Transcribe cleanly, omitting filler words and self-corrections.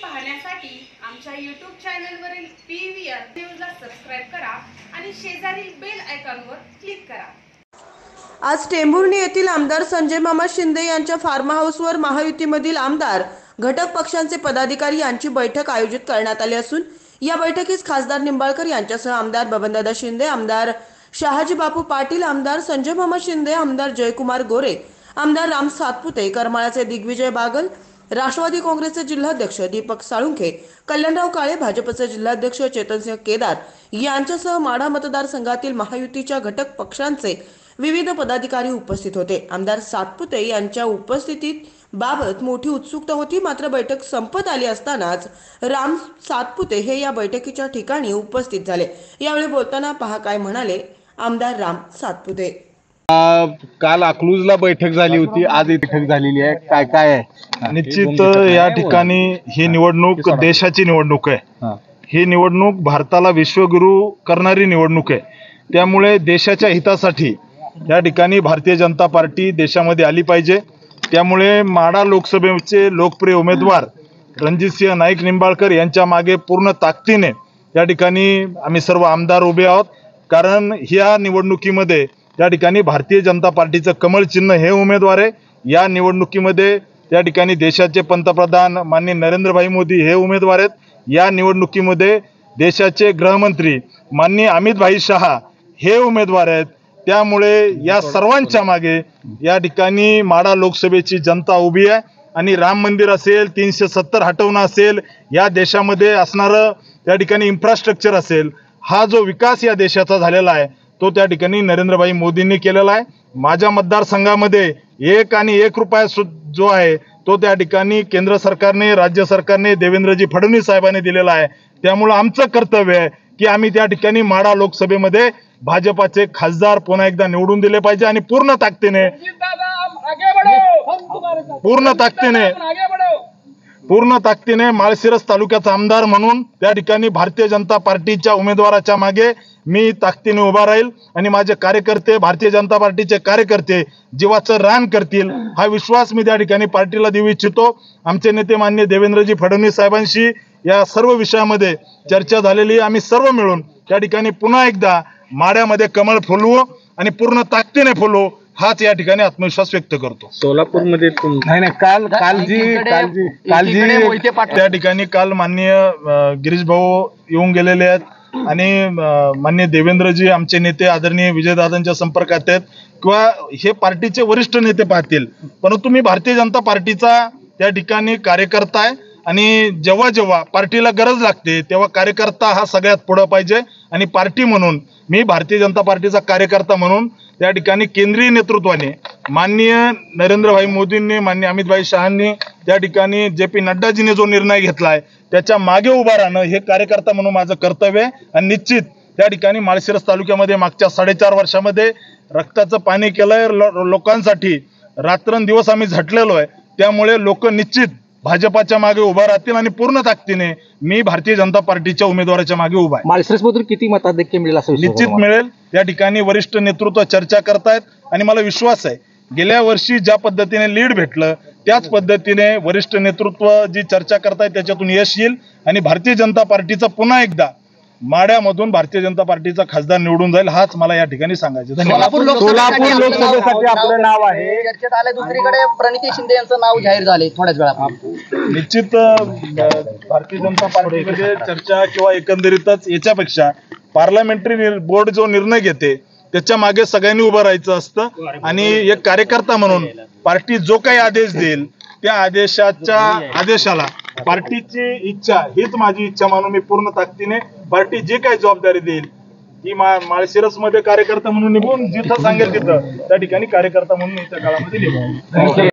पाहण्यासाठी आमच्या YouTube चॅनलवरील PVR न्यूजला सबस्क्राइब करा आणि शेजारील बेल आयकॉनवर क्लिक करा। आज टेंभुर्णी येथील आमदार संजय मामा शिंदे यांच्या फार्म हाऊसवर महायुतीमधील आमदार घटक पक्षांचे पदाधिकारी यांची बैठक आयोजित करण्यात आली असून या बैठकीस खासदार निंबाळकर यांच्यासह आमदार बबनदादा शिंदे, आमदार शहाजी बापू पाटील, आमदार संजय मामा शिंदे, आमदार जयकुमार गोरे, आमदार राम सातपुते, करमाळाचे दिग्विजय बागल, राष्ट्रवादी काँग्रेसचे जिल्हाध्यक्ष दीपक साळुंखे, कल्याणराव काळे, भाजपचे जिल्हाध्यक्ष चेतनसिंह केदार यांच्यासह माढा मतदारसंघातील महायुतीच्या घटक पक्षांचे विविध पदाधिकारी उपस्थित होते। आमदार सातपुते यांच्या उपस्थितीत बाबत मोठी उत्सुकता होती, मात्र बैठक संपत आली असतानाच राम सातपुते हे या बैठकीच्या ठिकाणी उपस्थित झाले। यावेळी बोलताना पहा काय म्हणाले आमदार राम सातपुते। काल अकलूजला बैठक झाली होती, आज बैठक झालेली आहे, काय काय आहे? निश्चित या ठिकाणी ही निवडणूक देशाची निवडणूक आहे। ही निवडणूक भारताला विश्वगुरू करणारी निवडणूक आहे। त्यामुळे देशाच्या हितासाठी या ठिकाणी भारतीय जनता पार्टी देशामध्ये आली पाहिजे। त्यामुळे माढा लोकसभेचे लोकप्रिय उमेदवार रणजितसिंह नाईक निंबाळकर यांच्या मागे पूर्ण ताकदीने या ठिकाणी आम्ही सर्व आमदार उभे आहोत। कारण ह्या निवडणुकीमध्ये या ठिकाणी भारतीय जनता पार्टीचं कमळ चिन्ह हे उमेदवार आहे। या निवडणुकीमध्ये या ठिकाणी देशाचे पंतप्रधान माननीय नरेंद्रभाई मोदी हे उमेदवार आहेत। या निवडणुकीमध्ये देशाचे गृहमंत्री माननीय अमित भाई शहा हे उमेदवार आहेत। त्यामुळे या सर्वांच्या मागे या ठिकाणी माढा लोकसभेची जनता उभी आहे आणि राम मंदिर असेल, 370 हटवणं असेल, या देशामध्ये असणारं त्या ठिकाणी इन्फ्रास्ट्रक्चर असेल, हा जो विकास या देशाचा झालेला आहे तो त्या ठिकाणी नरेंद्रभाई मोदींनी केलेला आहे। माझ्या मतदारसंघामध्ये 1 रुपया जो आहे तो त्या ठिकाणी केंद्र सरकारने, राज्य सरकारने, देवेंद्रजी फडणवीस साहेबांनी दिलेला आहे। त्यामुळे आमचं कर्तव्य आहे की आम्ही त्या ठिकाणी माढा लोकसभेमध्ये भाजपाचे खासदार पुन्हा एकदा निवडून दिले पाहिजे आणि पूर्ण ताकदीने माळशिरस तालुक्याचा आमदार म्हणून त्या ठिकाणी भारतीय जनता पार्टीच्या उमेदवाराच्या मागे मी ताकदीने उभा राहील आणि माझे कार्यकर्ते, भारतीय जनता पार्टीचे कार्यकर्ते जीवाचं रान करतील हा विश्वास मी त्या ठिकाणी पार्टीला देऊ इच्छितो। आमचे नेते माननीय देवेंद्रजी फडणवीस साहेबांशी या सर्व विषयामध्ये चर्चा झालेली आहे। आम्ही सर्व मिळून त्या ठिकाणी पुन्हा एकदा माढ्यामध्ये कमळ फुलवू आणि पूर्ण ताकदीने फुलवू हाच या ठिकाणी आत्मविश्वास व्यक्त करतो। सोलापूरमध्ये त्या ठिकाणी काल माननीय गिरीश भाऊ येऊन गेलेले आहेत आणि माननीय देवेंद्रजी आमचे नेते आदरणीय विजयदादांच्या संपर्कात आहेत किंवा हे पार्टीचे वरिष्ठ नेते पाहतील, परंतु मी भारतीय जनता पार्टीचा त्या ठिकाणी कार्यकर्ता आहे आणि जेव्हा जेव्हा पार्टीला गरज लागते तेव्हा कार्यकर्ता हा सगळ्यात पुढे पाहिजे आणि पार्टी म्हणून मी भारतीय जनता पार्टीचा कार्यकर्ता म्हणून त्या ठिकाणी केंद्रीय नेतृत्वाने माननीय नरेंद्रभाई मोदींनी, माननीय अमित भाई शहांनी, त्या ठिकाणी JP नड्डाजीने जो निर्णय घेतलाय त्याच्या मागे उभा राहणं हे कार्यकर्ता म्हणून माझं कर्तव्य आहे। आणि निश्चित त्या ठिकाणी माळशिरस तालुक्यामध्ये मागच्या 4.5 वर्षामध्ये रक्ताचं पाणी केलंय लोकांसाठी, रात्रंदिवस आम्ही झटलेलो आहे। त्यामुळे लोक निश्चित भाजपाच्या मागे उभा राहतील आणि पूर्ण ताकदीने मी भारतीय जनता पार्टीच्या उमेदवाराच्या मागे उभा आहे। माळशिरसमधून किती मताधिक्य मिळेल असं निश्चित मिळेल। या ठिकाणी वरिष्ठ नेतृत्व चर्चा करतायत आणि मला विश्वास आहे गेल्या वर्षी ज्या पद्धतीने लीड भेटलं त्याच पद्धतीने वरिष्ठ नेतृत्व जी चर्चा करतायत त्याच्यातून यश येईल आणि भारतीय जनता पार्टीचा पुन्हा एकदा माढ्यामधून भारतीय जनता पार्टीचा खासदार निवडून जाईल हाच मला या ठिकाणी सांगायचं। सोलापूर लोकसभेसाठी आपलं नाव आहे चर्चेत आले, दुसरीकडे प्रणिती शिंदे यांचं नाव जाहीर झाले थोड्याच वेळापूर्वी। निश्चित भारतीय जनता पार्टीमध्ये चर्चा किंवा एकंदरीतच याच्यापेक्षा पार्लमेंटरी बोर्ड जो निर्णय घेते त्याच्या मागे सगळ्यांनी उभं राहायचं असतं आणि एक कार्यकर्ता म्हणून पार्टी जो काही आदेश देईल त्या आदेशाला पार्टीची इच्छा हीच माझी इच्छा मानून मी पूर्ण ताकदीने पार्टी जे काही जबाबदारी देईल ती माळशिरसमध्ये कार्यकर्ता म्हणून निघून जिथं सांगेल तिथं त्या ठिकाणी कार्यकर्ता म्हणून येत्या काळामध्ये निघून